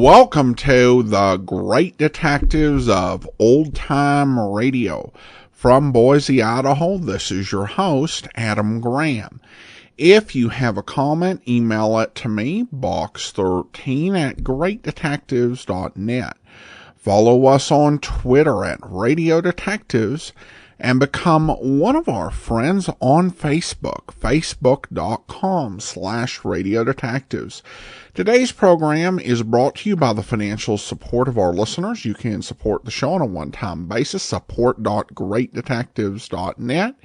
Welcome to the Great Detectives of Old Time Radio. From Boise, Idaho, this is your host, Adam Graham. If you have a comment, email it to me, box13@greatdetectives.net. Follow us on Twitter at Radio Detectives, and become one of our friends on Facebook, facebook.com/Radio Detectives. Today's program is brought to you by the financial support of our listeners. You can support the show on a one-time basis, support.greatdetectives.net.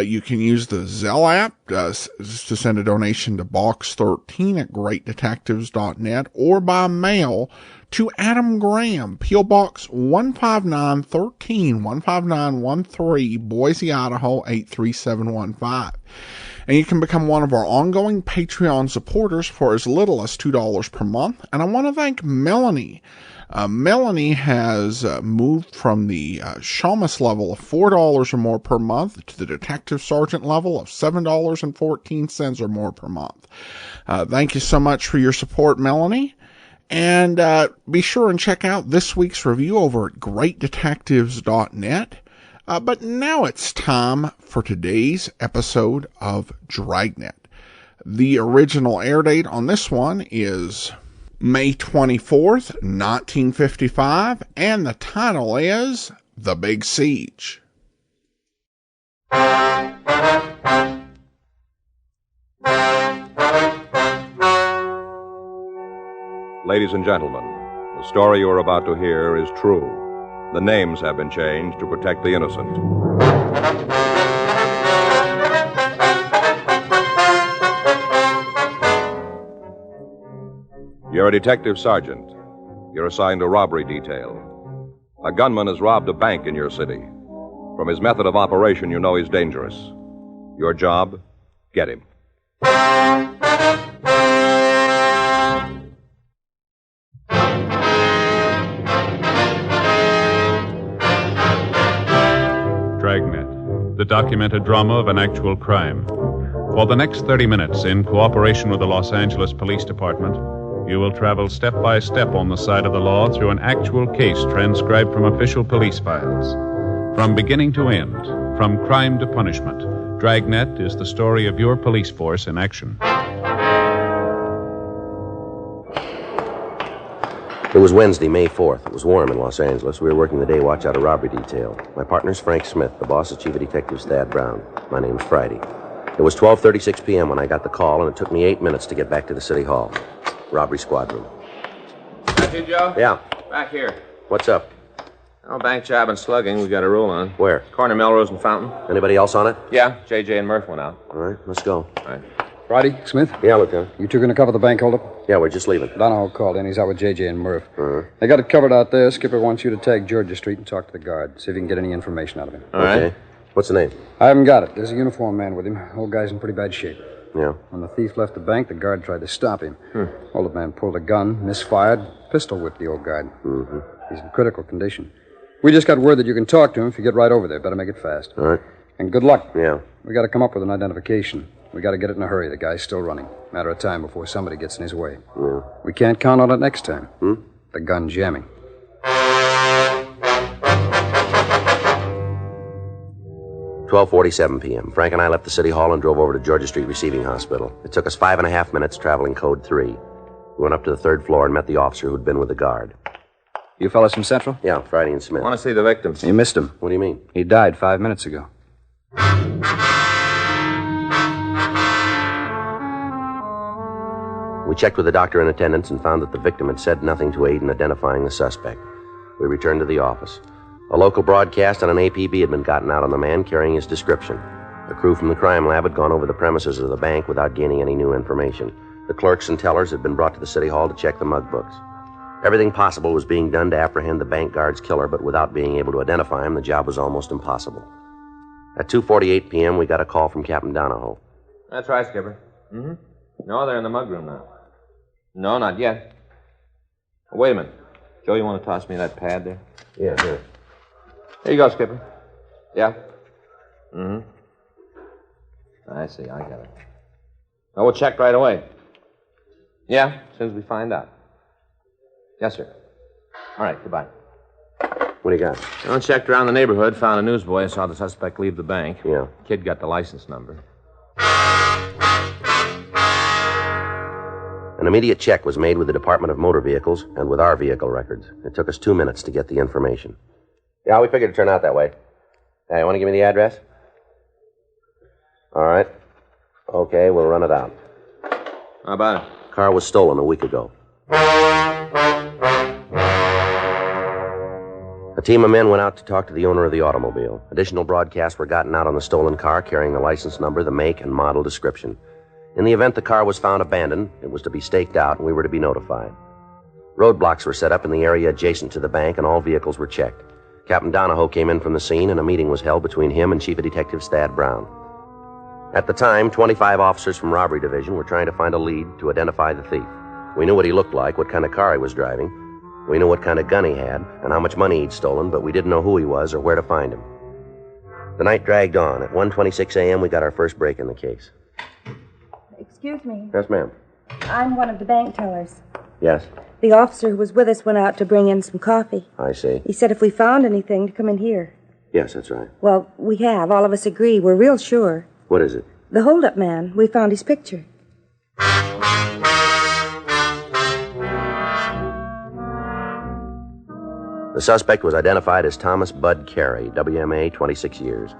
You can use the Zelle app to send a donation to box13@greatdetectives.net or by mail to Adam Graham, P.O. Box 15913, 15913, Boise, Idaho 83715. And you can become one of our ongoing Patreon supporters for as little as $2 per month. And I want to thank Melanie. Melanie has moved from the Shamus level of $4 or more per month to the Detective Sergeant level of $7.14 or more per month. Thank you so much for your support, Melanie. And be sure and check out this week's review over at greatdetectives.net. But now it's time for today's episode of Dragnet. The original air date on this one is May 24th, 1955, and the title is The Big Siege. Ladies and gentlemen, the story you are about to hear is true. The names have been changed to protect the innocent. You're a detective sergeant. You're assigned to robbery detail. A gunman has robbed a bank in your city. From his method of operation, you know he's dangerous. Your job? Get him. Dragnet, the documented drama of an actual crime. For the next 30 minutes, in cooperation with the Los Angeles Police Department, you will travel step by step on the side of the law through an actual case transcribed from official police files. From beginning to end, from crime to punishment, Dragnet is the story of your police force in action. It was Wednesday, May 4th. It was warm in Los Angeles. We were working the day watch out of robbery detail. My partner's Frank Smith. The boss is Chief of Detectives Thad Brown. My name's Friday. It was 12:36 p.m. when I got the call, and it took me 8 minutes to get back to the city hall. Robbery squad room. Back here, Joe? Yeah. Back here. What's up? Oh, bank job and slugging we got a rule on. Where? Corner Melrose and Fountain. Anybody else on it? Yeah, J.J. and Murph went out. All right, let's go. All right. Friday, Smith? Yeah, Lieutenant. You two going to cover the bank holdup? Yeah, we're just leaving. Donahoe called in. He's out with J.J. and Murph. Uh-huh. They got it covered out there. Skipper wants you to tag Georgia Street and talk to the guard. See if you can get any information out of him. All right. Okay. What's the name? I haven't got it. There's a uniformed man with him. Old guy's in pretty bad shape. Yeah. When the thief left the bank, the guard tried to stop him. Old man pulled a gun, misfired, pistol whipped the old guard. Mm-hmm. He's in critical condition. We just got word that you can talk to him if you get right over there. Better make it fast. All right. And good luck. Yeah. We got to come up with an identification. We got to get it in a hurry. The guy's still running. Matter of time before somebody gets in his way. Yeah. We can't count on it next time. Hmm? The gun jamming. 12:47 p.m. Frank and I left the city hall and drove over to Georgia Street Receiving Hospital. It took us 5.5 minutes traveling code 3. We went up to the third floor and met the officer who'd been with the guard. You fellas from Central? Yeah, Friday and Smith. I want to see the victim. You missed him. What do you mean? He died 5 minutes ago. We checked with the doctor in attendance and found that the victim had said nothing to aid in identifying the suspect. We returned to the office. A local broadcast on an APB had been gotten out on the man carrying his description. A crew from the crime lab had gone over the premises of the bank without gaining any new information. The clerks and tellers had been brought to the city hall to check the mug books. Everything possible was being done to apprehend the bank guard's killer, but without being able to identify him, the job was almost impossible. At 2:48 p.m., we got a call from Captain Donahoe. That's right, Skipper. Mm-hmm. No, they're in the mug room now. No, not yet. Oh, wait a minute. Joe, you want to toss me that pad there? Yeah, here. Here you go, Skipper. Yeah? Mm-hmm. I see, I got it. No, we'll check right away. Yeah, as soon as we find out. Yes, sir. All right, goodbye. What do you got? Well, checked around the neighborhood, found a newsboy, saw the suspect leave the bank. Yeah. Kid got the license number. An immediate check was made with the Department of Motor Vehicles and with our vehicle records. It took us 2 minutes to get the information. Yeah, we figured it'd turn out that way. Hey, you want to give me the address? All right. Okay, we'll run it out. How about it? Car was stolen a week ago. A team of men went out to talk to the owner of the automobile. Additional broadcasts were gotten out on the stolen car carrying the license number, the make, and model description. In the event the car was found abandoned, it was to be staked out and we were to be notified. Roadblocks were set up in the area adjacent to the bank and all vehicles were checked. Captain Donahoe came in from the scene and a meeting was held between him and Chief of Detectives Thad Brown. At the time, 25 officers from Robbery Division were trying to find a lead to identify the thief. We knew what he looked like, what kind of car he was driving. We knew what kind of gun he had and how much money he'd stolen, but we didn't know who he was or where to find him. The night dragged on. At 1:26 a.m., we got our first break in the case. Excuse me. Yes, ma'am. I'm one of the bank tellers. Yes, The officer who was with us went out to bring in some coffee. I see. He said if we found anything to come in here. Yes, that's right. Well, we have. All of us agree. We're real sure. What is it? The hold-up man. We found his picture. The suspect was identified as Thomas Bud Carey, WMA, 26 years.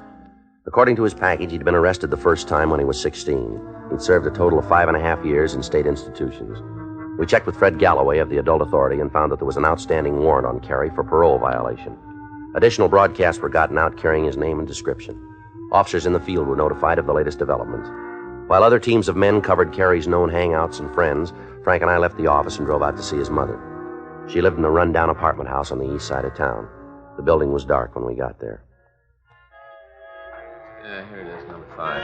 According to his package, he'd been arrested the first time when he was 16. He'd served a total of 5.5 years in state institutions. We checked with Fred Galloway of the Adult Authority and found that there was an outstanding warrant on Carey for parole violation. Additional broadcasts were gotten out carrying his name and description. Officers in the field were notified of the latest developments. While other teams of men covered Carey's known hangouts and friends, Frank and I left the office and drove out to see his mother. She lived in a run-down apartment house on the east side of town. The building was dark when we got there. Yeah, here it is, number 5.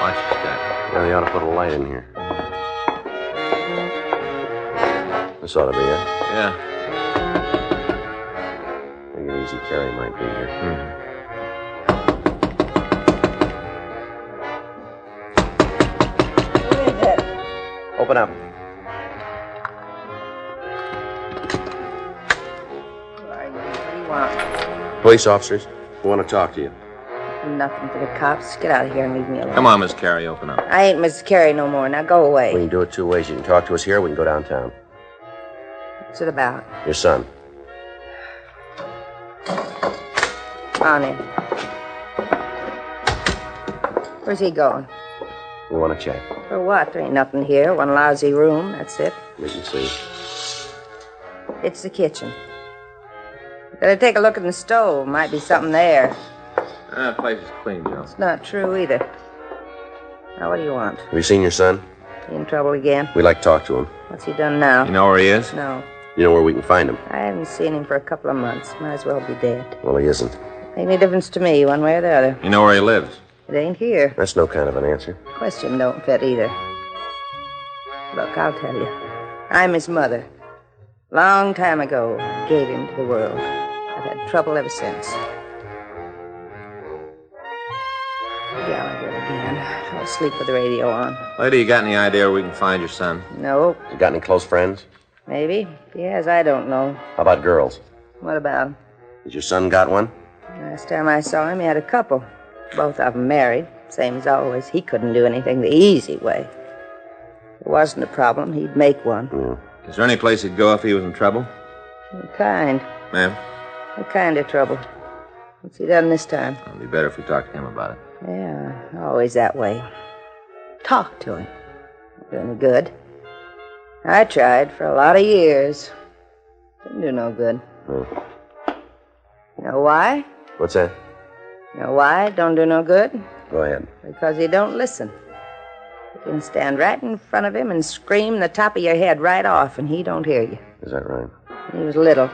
Watch your step. Yeah, they ought to put a light in here. This ought to be it. Yeah. Take it easy, Carey might be here. What is it? Open up. Who are you? What do you want? Police officers, we want to talk to you. Nothing for the cops. Get out of here and leave me alone. Come on, Miss Carey, open up. I ain't Mrs. Carey no more. Now go away. We can do it 2 ways. You can talk to us here, or we can go downtown. What's it about? Your son. Come on in. Where's he going? We want to check. For what? There ain't nothing here. One lousy room. That's it. We can see. It's the kitchen. Better take a look in the stove. Might be something there. The place is clean, Joe. It's not true either. Now, what do you want? Have you seen your son? He in trouble again? We'd like to talk to him. What's he done now? You know where he is? No. You know where we can find him? I haven't seen him for a couple of months. Might as well be dead. Well, he isn't. Ain't any difference to me, one way or the other. You know where he lives? It ain't here. That's no kind of an answer. Question don't fit either. Look, I'll tell you. I'm his mother. Long time ago, I gave him to the world. I've had trouble ever since. Gallagher again. Fell asleep with the radio on. Lady, you got any idea where we can find your son? Nope. You got any close friends? Maybe. If he has, I don't know. How about girls? What about him? Has your son got one? Last time I saw him, he had a couple. Both of them married. Same as always. He couldn't do anything the easy way. If it wasn't a problem, he'd make one. Yeah. Is there any place he'd go if he was in trouble? What kind? Ma'am? What kind of trouble? What's he done this time? It'd be better if we talked to him about it. Yeah, always that way. Talk to him. Not do any good. I tried for a lot of years. Didn't do no good. Hmm. You know why? What's that? You know why it don't do no good? Go ahead. Because he don't listen. You can stand right in front of him and scream the top of your head right off, and he don't hear you. Is that right? He was little.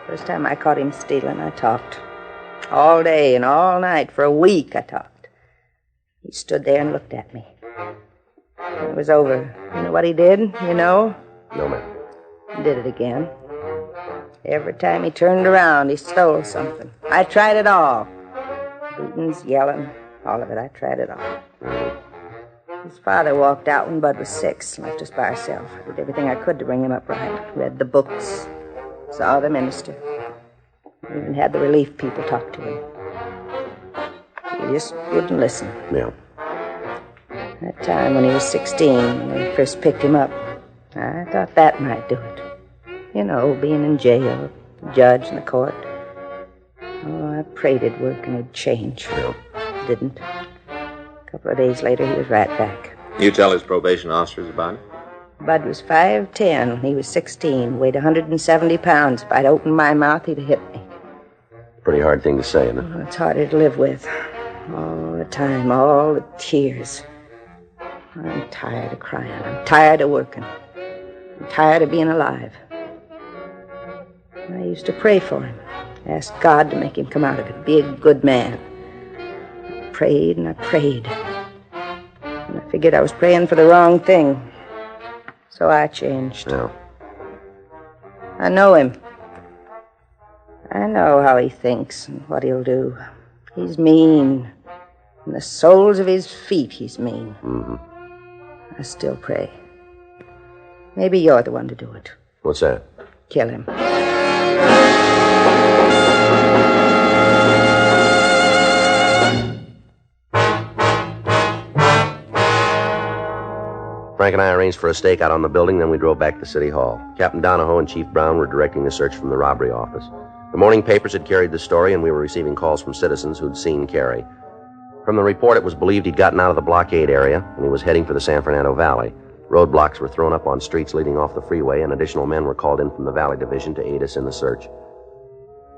First time I caught him stealing, I talked. All day and all night. For a week, I talked. He stood there and looked at me. When it was over, you know what he did? You know? No, ma'am. He did it again. Every time he turned around, he stole something. I tried it all. Beatings, yelling, all of it. I tried it all. His father walked out when Bud was 6 and left us by ourselves. I did everything I could to bring him up right. Read the books, saw the minister. Even had the relief people talk to him. He just wouldn't listen. Yeah. That time when he was 16, when they first picked him up, I thought that might do it. You know, being in jail, the judge in the court. Oh, I prayed it'd work and it'd change. Yeah. It didn't. A couple of days later, he was right back. You tell his probation officers about it? Bud was 5'10" when he was 16, weighed 170 pounds. If I'd opened my mouth, he'd have hit me. Pretty hard thing to say, isn't it? Oh, it's harder to live with. All the time, all the tears. I'm tired of crying. I'm tired of working. I'm tired of being alive. I used to pray for him. Ask God to make him come out of it. Be a good man. I prayed and I prayed. And I figured I was praying for the wrong thing. So I changed. Yeah. I know him. I know how he thinks and what he'll do. He's mean. In the soles of his feet, he's mean. Mm-hmm. I still pray. Maybe you're the one to do it. What's that? Kill him. Frank and I arranged for a stakeout on the building, then we drove back to City Hall. Captain Donahoe and Chief Brown were directing the search from the robbery office. The morning papers had carried the story, and we were receiving calls from citizens who'd seen Carey. From the report, it was believed he'd gotten out of the blockade area, and he was heading for the San Fernando Valley. Roadblocks were thrown up on streets leading off the freeway, and additional men were called in from the Valley Division to aid us in the search.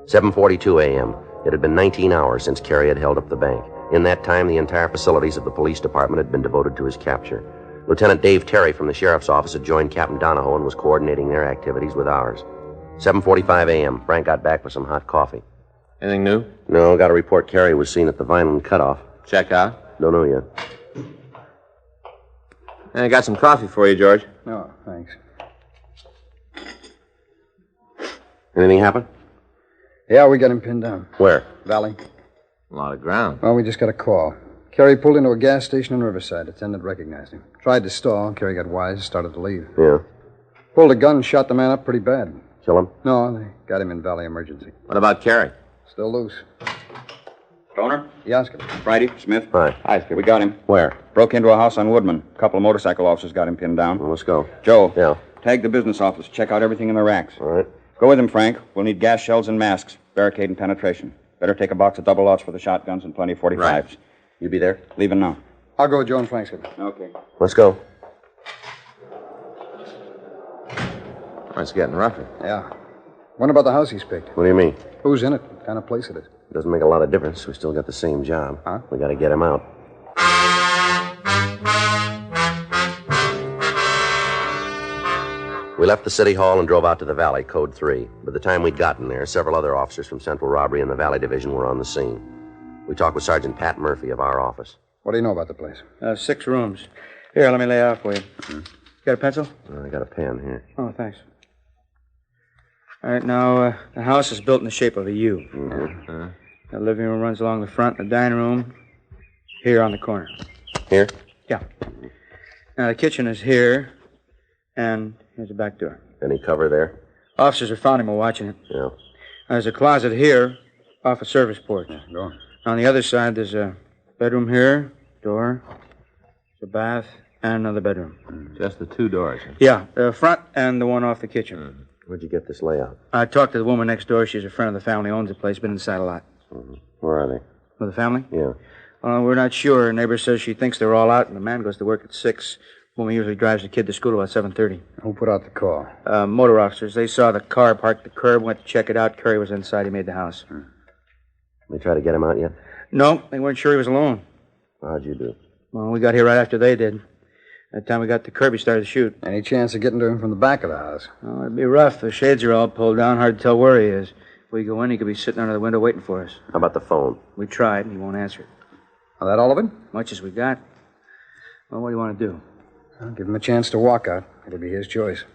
7:42 a.m. It had been 19 hours since Carey had held up the bank. In that time, the entire facilities of the police department had been devoted to his capture. Lieutenant Dave Terry from the sheriff's office had joined Captain Donahoe and was coordinating their activities with ours. 7:45 a.m. Frank got back with some hot coffee. Anything new? No, got a report Carey was seen at the Vineland cutoff. Check out. Don't know yet. I got some coffee for you, George. No, thanks. Anything happen? Yeah, we got him pinned down. Where? Valley. A lot of ground. Well, we just got a call. Carey pulled into a gas station in Riverside. Attendant recognized him. Tried to stall. Carey got wise, started to leave. Yeah. Pulled a gun and shot the man up pretty bad. Kill him? No, they got him in Valley Emergency. What about Carey? Still loose. Stoner? Yeah, Oscar. Friday, Smith? Hi. Hi, Skip. We got him. Where? Broke into a house on Woodman. A couple of motorcycle officers got him pinned down. Well, let's go. Joe. Yeah. Tag the business office. Check out everything in the racks. All right. Go with him, Frank. We'll need gas shells and masks. Barricade and penetration. Better take a box of double lots for the shotguns and plenty of 45s. Right. You be there? Leaving now. I'll go with Joe and Frank, Skip. Okay. Let's go. Oh, it's getting rougher. Yeah. Wonder about the house he's picked. What do you mean? Who's in it? What kind of place it is? Doesn't make a lot of difference. We still got the same job. Huh? We got to get him out. We left the city hall and drove out to the valley, code 3. By the time we'd gotten there, several other officers from Central Robbery and the Valley Division were on the scene. We talked with Sergeant Pat Murphy of our office. What do you know about the place? 6 rooms. Here, let me lay out for you. Got a pencil? I got a pen here. Oh, thanks. All right, now, the house is built in the shape of a U. Mm-hmm. The living room runs along the front, and the dining room here on the corner. Here? Yeah. Now, the kitchen is here, and here's the back door. Any cover there? Officers have found him while watching it. Yeah. There's a closet here off a service porch. Yeah, go on. On the other side, there's a bedroom here, door, there's a bath, and another bedroom. Just the 2 doors. Yeah, the front and the one off the kitchen. Where'd you get this layout? I talked to the woman next door. She's a friend of the family, owns the place, been inside a lot. Where are they? With the family? Yeah. We're not sure. A neighbor says she thinks they're all out, and the man goes to work at 6. Woman usually drives the kid to school about 7:30. Who put out the call? Motor officers. They saw the car parked at the curb, went to check it out. Curry was inside. He made the house. They try to get him out yet? No, they weren't sure he was alone. How'd you do? Well, we got here right after they did. By the time we got to curb, he started to shoot. Any chance of getting to him from the back of the house? Oh, it'd be rough. The shades are all pulled down. Hard to tell where he is. If we go in, he could be sitting under the window waiting for us. How about the phone? We tried, and he won't answer it. Is that all of it? Much as we got. Well, what do you want to do? I'll give him a chance to walk out. It'll be his choice.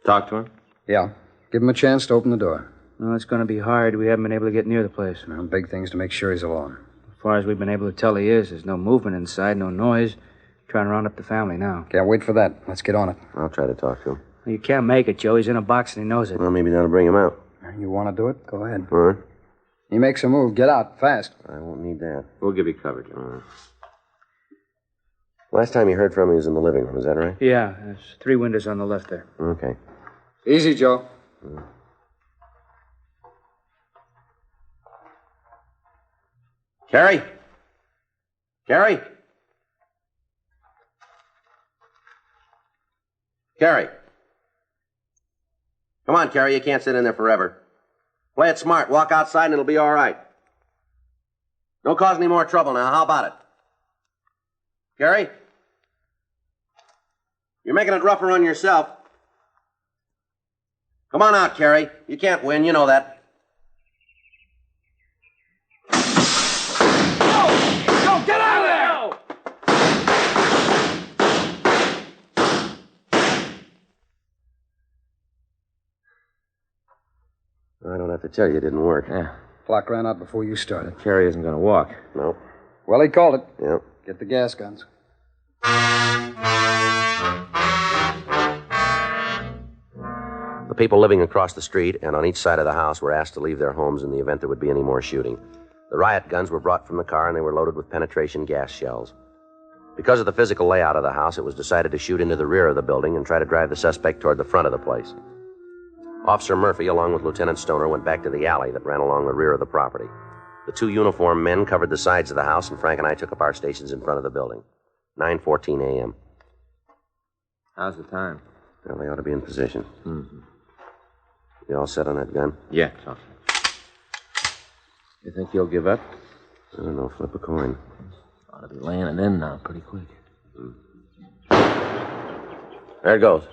Talk to him? Yeah. Give him a chance to open the door. Well, it's going to be hard. We haven't been able to get near the place. Big things to make sure he's alone. As far as we've been able to tell he is, there's no movement inside, no noise. Trying to round up the family now. Can't wait for that. Let's get on it. I'll try to talk to him. You can't make it, Joe. He's in a box and he knows it. Well, maybe that'll bring him out. You want to do it? Go ahead. All right. He makes a move. Get out, fast. I won't need that. We'll give you cover, Joe. All right. Last time you heard from me was in the living room, is that right? Yeah, there's 3 windows on the left there. Okay. Easy, Joe. Carrie? Carrie? Carrie? Come on, Carrie. You can't sit in there forever. Play it smart. Walk outside and it'll be all right. Don't cause any more trouble now. How about it? Carrie? You're making it rougher on yourself. Come on out, Carrie. You can't win. You know that. Go! Get out of there! I don't have to tell you it didn't work. Yeah. Clock ran out before you started. Carrie isn't going to walk. No. Well, he called it. Yep. Get the gas guns. The people living across the street and on each side of the house were asked to leave their homes in the event there would be any more shooting. The riot guns were brought from the car and they were loaded with penetration gas shells. Because of the physical layout of the house, it was decided to shoot into the rear of the building and try to drive the suspect toward the front of the place. Officer Murphy, along with Lieutenant Stoner, went back to the alley that ran along the rear of the property. The 2 uniformed men covered the sides of the house, and Frank and I took up our stations in front of the building. 9:14 a.m. How's the time? Well, they ought to be in position. Mm-hmm. You all set on that gun? Yeah, it's all set. You think you'll give up? I don't know. Flip a coin. Ought to be laying it in now pretty quick. There it goes.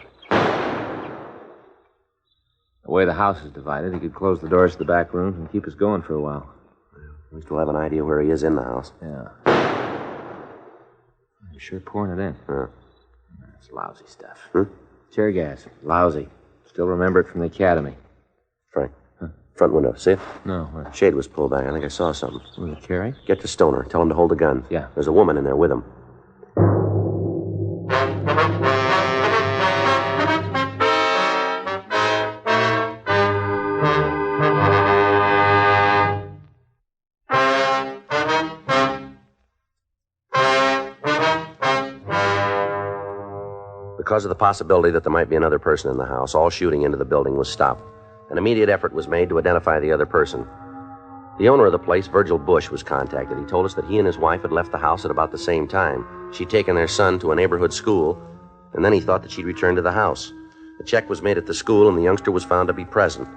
The way the house is divided, he could close the doors to the back rooms and keep us going for a while. We still have an idea where he is in the house. Yeah. You're sure pouring it in. That's lousy stuff. Tear gas. Lousy. Still remember it from the academy. Frank. Front window. See it? No. Where? Shade was pulled back. I think I saw something. Was it Carrie? Get to Stoner. Tell him to hold the gun. Yeah. There's a woman in there with him. Because of the possibility that there might be another person in the house, all shooting into the building was stopped. An immediate effort was made to identify the other person. The owner of the place, Virgil Bush, was contacted. He told us that he and his wife had left the house at about the same time. She'd taken their son to a neighborhood school, and then he thought that she'd return to the house. A check was made at the school, and the youngster was found to be present.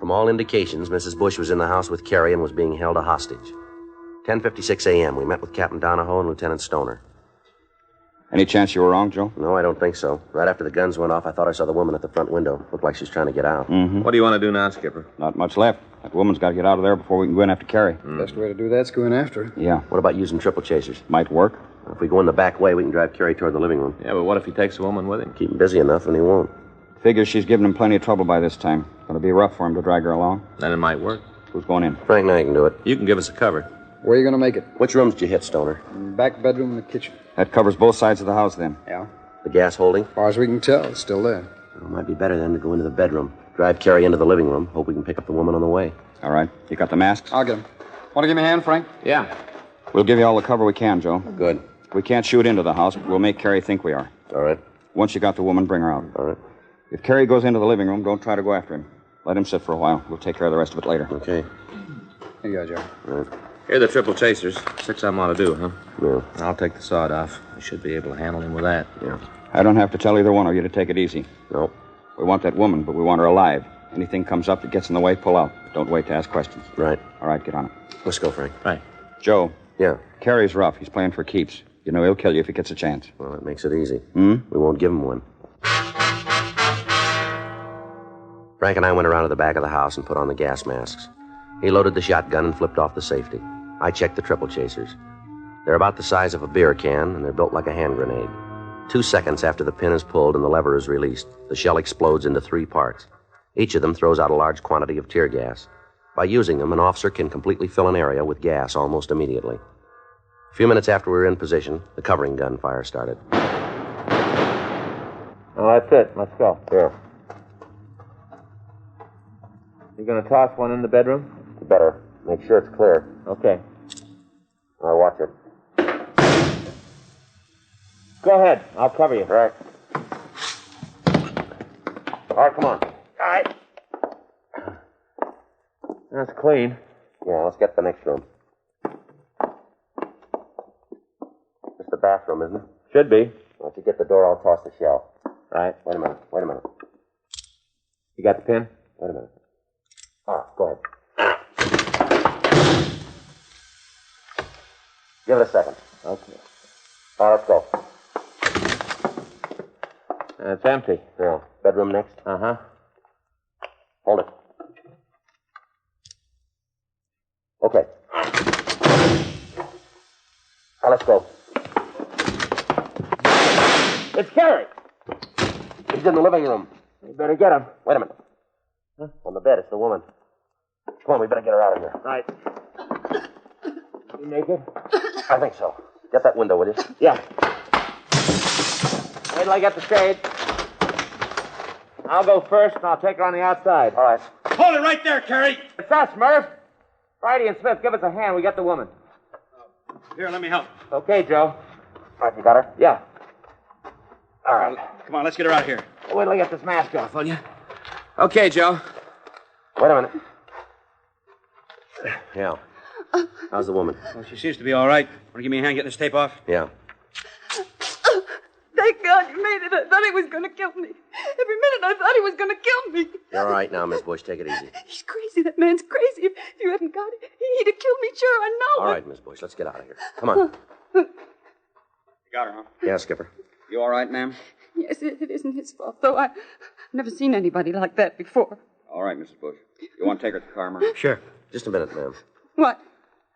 From all indications, Mrs. Bush was in the house with Carrie and was being held a hostage. 10:56 a.m., we met with Captain Donahoe and Lieutenant Stoner. Any chance you were wrong, Joe? No, I don't think so. Right after the guns went off, I thought I saw the woman at the front window. Looked like she was trying to get out. Mm-hmm. What do you want to do now, Skipper? Not much left. That woman's got to get out of there before we can go in after Carrie. Best way to do that's go in after her. Yeah. What about using triple chasers? Might work. If we go in the back way, we can drive Carrie toward the living room. Yeah, but what if he takes a woman with him? Keep him busy enough, and he won't. Figures she's given him plenty of trouble by this time. Gonna be rough for him to drag her along. Then it might work. Who's going in? Frank and I can do it. You can give us a cover. Where are you going to make it? Which rooms did you hit, Stoner? Back bedroom and the kitchen. That covers both sides of the house, then. Yeah. The gas holding? As far as we can tell, it's still there. Well, it might be better then to go into the bedroom. Drive Carrie into the living room. Hope we can pick up the woman on the way. All right. You got the masks? I'll get him. Want to give me a hand, Frank? Yeah. We'll give you all the cover we can, Joe. Good. We can't shoot into the house, but we'll make Carrie think we are. All right. Once you got the woman, bring her out. All right. If Carrie goes into the living room, don't try to go after him. Let him sit for a while. We'll take care of the rest of it later. Okay. Here you go, Joe. All right. Here are the triple chasers. 6 of them ought to do, huh? Yeah. I'll take the sawed off. We should be able to handle him with that. Yeah. I don't have to tell either one of you to take it easy. No. We want that woman, but we want her alive. Anything comes up that gets in the way, pull out. Don't wait to ask questions. Right. All right, get on it. Let's go, Frank. Right. Joe. Yeah. Carrie's rough. He's playing for keeps. You know he'll kill you if he gets a chance. Well, that makes it easy. Hmm? We won't give him one. Frank and I went around to the back of the house and put on the gas masks. He loaded the shotgun and flipped off the safety. I checked the triple chasers. They're about the size of a beer can, and they're built like a hand grenade. 2 seconds after the pin is pulled and the lever is released, the shell explodes into 3 parts. Each of them throws out a large quantity of tear gas. By using them, an officer can completely fill an area with gas almost immediately. few minutes after we were in position, the covering gun fire started. Oh, that's it. Let's go. Yeah. You gonna toss one in the bedroom? Better. Make sure it's clear. Okay. All right, watch it. Go ahead. I'll cover you. Right. All right, come on. All right. That's clean. Yeah, let's get the next room. It's the bathroom, isn't it? Should be. Once you get the door, I'll toss the shell. Right. Wait a minute. You got the pin? Wait a minute. Ah, go ahead. Give it a second. Okay. All right, let's go. It's empty. Yeah. Bedroom next. Uh-huh. Hold it. Okay. Now let's go. It's Carrie. He's in the living room. You better get him. Wait a minute. Huh? On the bed, it's the woman. Come on, we better get her out of here. Right. You naked? I think so. Get that window, will you? Yeah. Wait till I get the shade. I'll go first, and I'll take her on the outside. All right. Hold it right there, Carrie. It's us, Murph. Friday and Smith, give us a hand. We got the woman. Here, let me help. Okay, Joe. All right, you got her? Yeah. All right. Come on, let's get her out of here. Wait till I get this mask off, will you? Okay, Joe. Wait a minute. Yeah. How's the woman? Well, she seems to be all right. Want to give me a hand getting this tape off? Yeah. Thank God you made it. I thought he was going to kill me. Every minute I thought he was going to kill me. You're all right now, Miss Bush. Take it easy. He's crazy. That man's crazy. If you hadn't got it, he'd have killed me. Sure, I know. All right, Miss Bush. Let's get out of here. Come on. You got her, huh? Yeah, Skipper. You all right, ma'am? Yes, it isn't his fault, though. I've never seen anybody like that before. All right, Mrs. Bush. You want to take her to the car, Murphy? Sure. Just a minute, ma'am. What?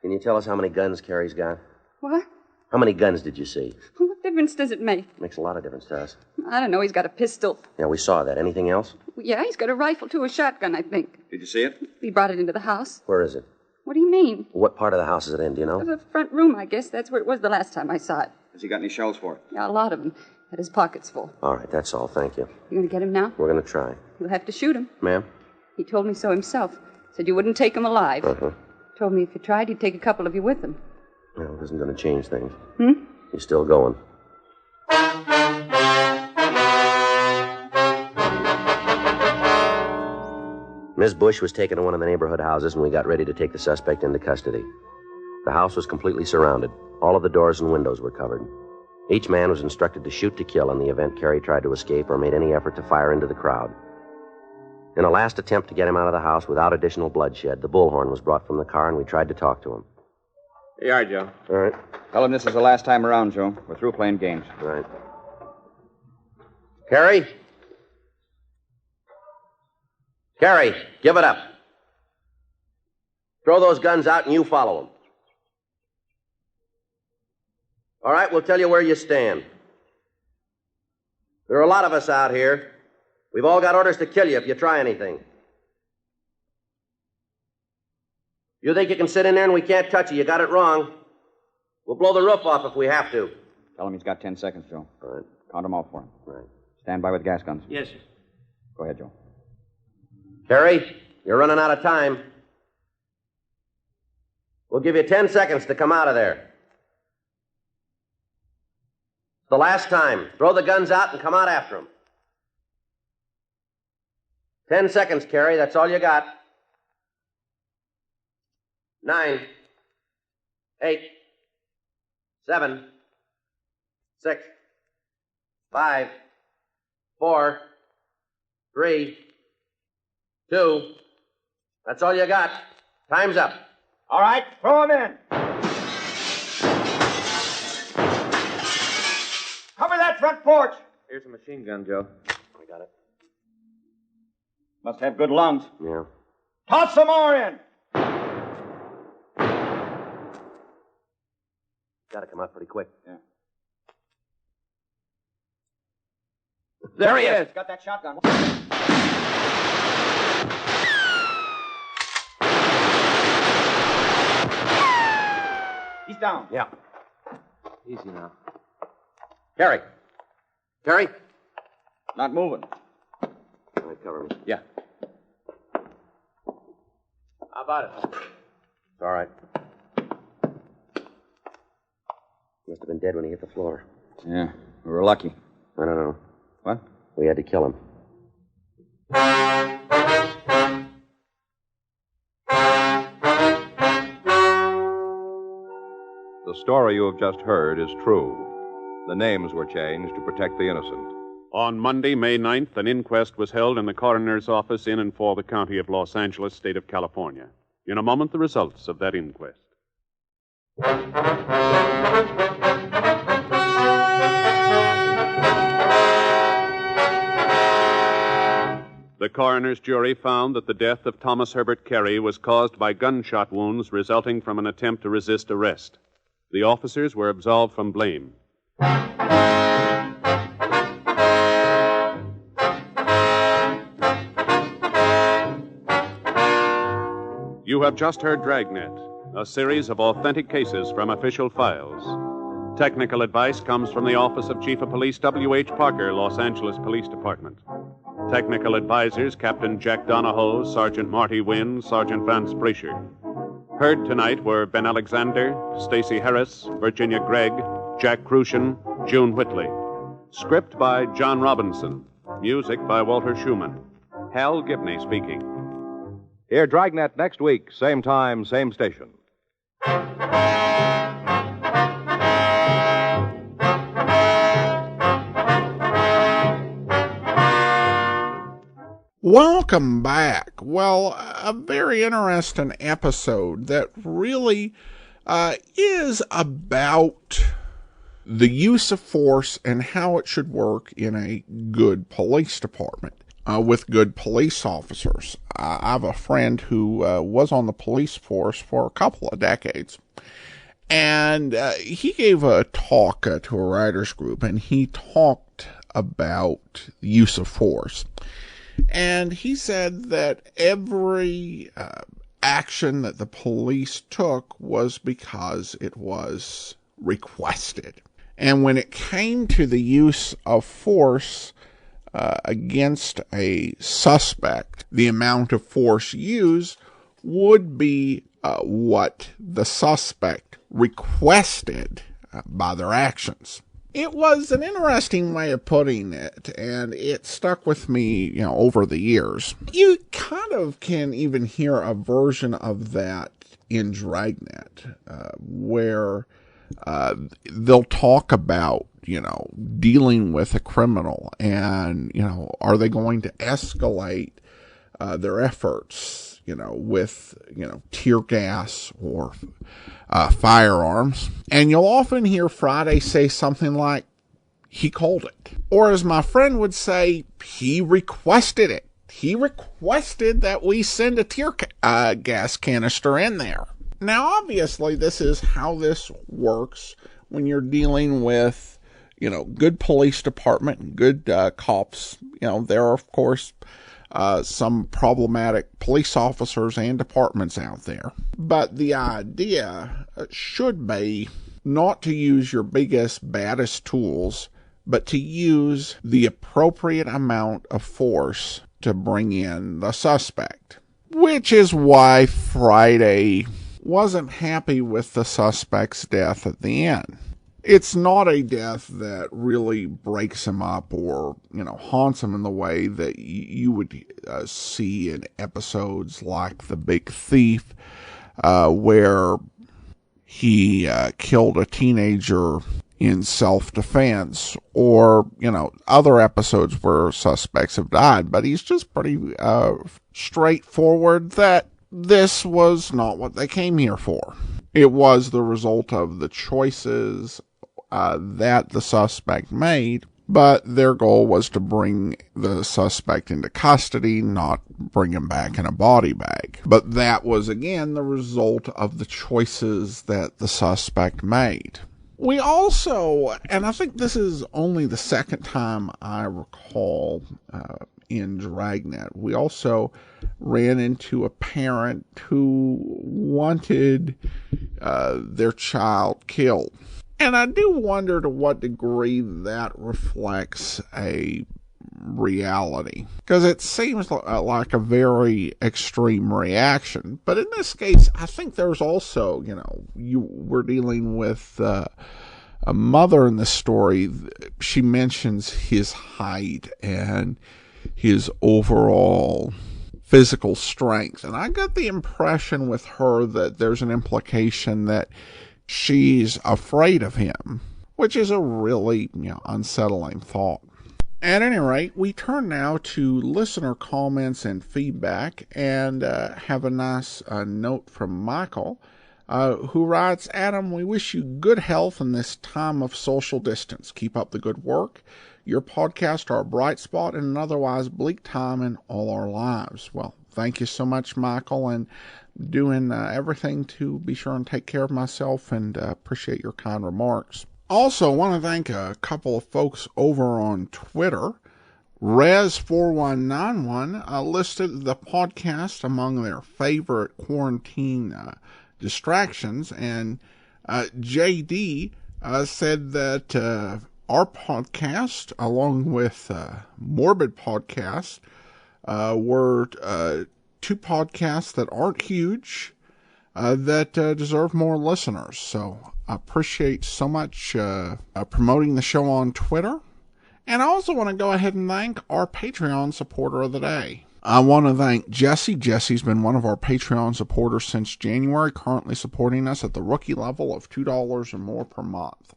Can you tell us how many guns Carrie's got? What? How many guns did you see? What difference does it make? Makes a lot of difference to us. I don't know. He's got a pistol. Yeah, we saw that. Anything else? Yeah, he's got a rifle, too, a shotgun, I think. Did you see it? He brought it into the house. Where is it? What do you mean? What part of the house is it in, do you know? The front room, I guess. That's where it was the last time I saw it. Has he got any shells for it? Yeah, a lot of them. Had his pockets full. All right, that's all. Thank you. You gonna get him now? We're going to try. You'll have to shoot him. Ma'am? He told me so himself. Said you wouldn't take him alive. Uh-huh. Told me if you tried, he'd take a couple of you with him. Well, it isn't going to change things. Hmm? He's still going. Ms. Bush was taken to one of the neighborhood houses, and we got ready to take the suspect into custody. The house was completely surrounded. All of the doors and windows were covered. Each man was instructed to shoot to kill in the event Carrie tried to escape or made any effort to fire into the crowd. In a last attempt to get him out of the house without additional bloodshed, the bullhorn was brought from the car, and we tried to talk to him. Here you are, Joe. All right. Tell him this is the last time around, Joe. We're through playing games. All right. Carrie? Carrie, give it up. Throw those guns out and you follow them. All right, we'll tell you where you stand. There are a lot of us out here. We've all got orders to kill you if you try anything. You think you can sit in there and we can't touch you? You got it wrong. We'll blow the roof off if we have to. Tell him he's got 10 seconds, Joe. All right. Count them off for him. All right. Stand by with gas guns. Yes, sir. Go ahead, Joe. Carrie, you're running out of time. We'll give you 10 seconds to come out of there. It's the last time. Throw the guns out and come out after them. 10 seconds, Carrie. That's all you got. 9, 8, 7, 6, 5, 4, 3, 2. That's all you got. Time's up. All right, throw him in. Cover that front porch. Here's a machine gun, Joe. I got it. Must have good lungs. Yeah. Toss some more in. Got to come out pretty quick. Yeah. There he is. Got that shotgun. He's down. Yeah. Easy now. Carrie! Carrie! Not moving. All right, cover me. Yeah. How about it? It's all right. Must have been dead when he hit the floor. Yeah, we were lucky. I don't know. What? We had to kill him. The story you have just heard is true. The names were changed to protect the innocent. On Monday, May 9th, an inquest was held in the coroner's office in and for the county of Los Angeles, state of California. In a moment, the results of that inquest. The coroner's jury found that the death of Thomas Herbert Carey was caused by gunshot wounds resulting from an attempt to resist arrest. The officers were absolved from blame. You have just heard Dragnet, a series of authentic cases from official files. Technical advice comes from the Office of Chief of Police W.H. Parker, Los Angeles Police Department. Technical advisors Captain Jack Donahoe, Sergeant Marty Wynn, Sergeant Vance Brasher. Heard tonight were Ben Alexander, Stacey Harris, Virginia Gregg, Jack Crucian, June Whitley. Script by John Robinson. Music by Walter Schumann. Hal Gibney speaking. Hear Dragnet next week, same time, same station. Welcome back. Well, a very interesting episode that really is about the use of force and how it should work in a good police department with good police officers. I have a friend who was on the police force for a couple of decades, and he gave a talk to a writers group, and he talked about the use of force. And he said that every action that the police took was because it was requested. And when it came to the use of force against a suspect, the amount of force used would be what the suspect requested by their actions. It was an interesting way of putting it, and it stuck with me, over the years. You kind of can even hear a version of that in Dragnet, where they'll talk about, dealing with a criminal, and, are they going to escalate their efforts, with, tear gas or firearms. And you'll often hear Friday say something like, he called it. Or as my friend would say, he requested it. He requested that we send a tear gas canister in there. Now, obviously, this is how this works when you're dealing with, good police department, good cops. There are, of course, some problematic police officers and departments out there. But the idea should be not to use your biggest, baddest tools, but to use the appropriate amount of force to bring in the suspect. Which is why Friday wasn't happy with the suspect's death at the end. It's not a death that really breaks him up or, haunts him in the way that you would see in episodes like The Big Thief, where he killed a teenager in self-defense, or, other episodes where suspects have died. But he's just pretty straightforward that this was not what they came here for. It was the result of the choices that the suspect made, but their goal was to bring the suspect into custody, not bring him back in a body bag. But that was, again, the result of the choices that the suspect made. We also, and I think this is only the second time I recall in Dragnet, we also ran into a parent who wanted their child killed. And I do wonder to what degree that reflects a reality, because it seems like a very extreme reaction. But in this case, I think there's also, we're dealing with a mother in the story. She mentions his height and his overall physical strength. And I got the impression with her that there's an implication that she's afraid of him, which is a really, unsettling thought. At any rate, we turn now to listener comments and feedback, and have a nice note from Michael, who writes, Adam, we wish you good health in this time of social distance. Keep up the good work. Your podcasts are a bright spot in an otherwise bleak time in all our lives. Well, thank you so much, Michael, and doing everything to be sure and take care of myself, and appreciate your kind remarks. Also, want to thank a couple of folks over on Twitter. Rez4191 listed the podcast among their favorite quarantine distractions, and JD said that our podcast, along with Morbid Podcast, were two podcasts that aren't huge, that deserve more listeners. So I appreciate so much promoting the show on Twitter. And I also want to go ahead and thank our Patreon supporter of the day. I want to thank Jesse. Jesse's been one of our Patreon supporters since January, currently supporting us at the rookie level of $2 or more per month.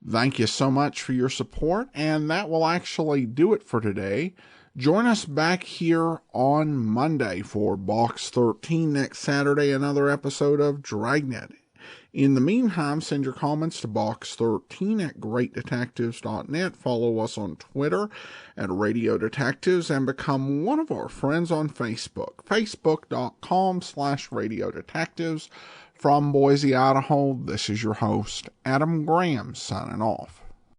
Thank you so much for your support, and that will actually do it for today. Join us back here on Monday for Box 13 next Saturday, another episode of Dragnet. In the meantime, send your comments to box13@greatdetectives.net. Follow us on Twitter at Radio Detectives, and become one of our friends on Facebook, facebook.com/Radio Detectives. From Boise, Idaho, this is your host, Adam Graham, signing off.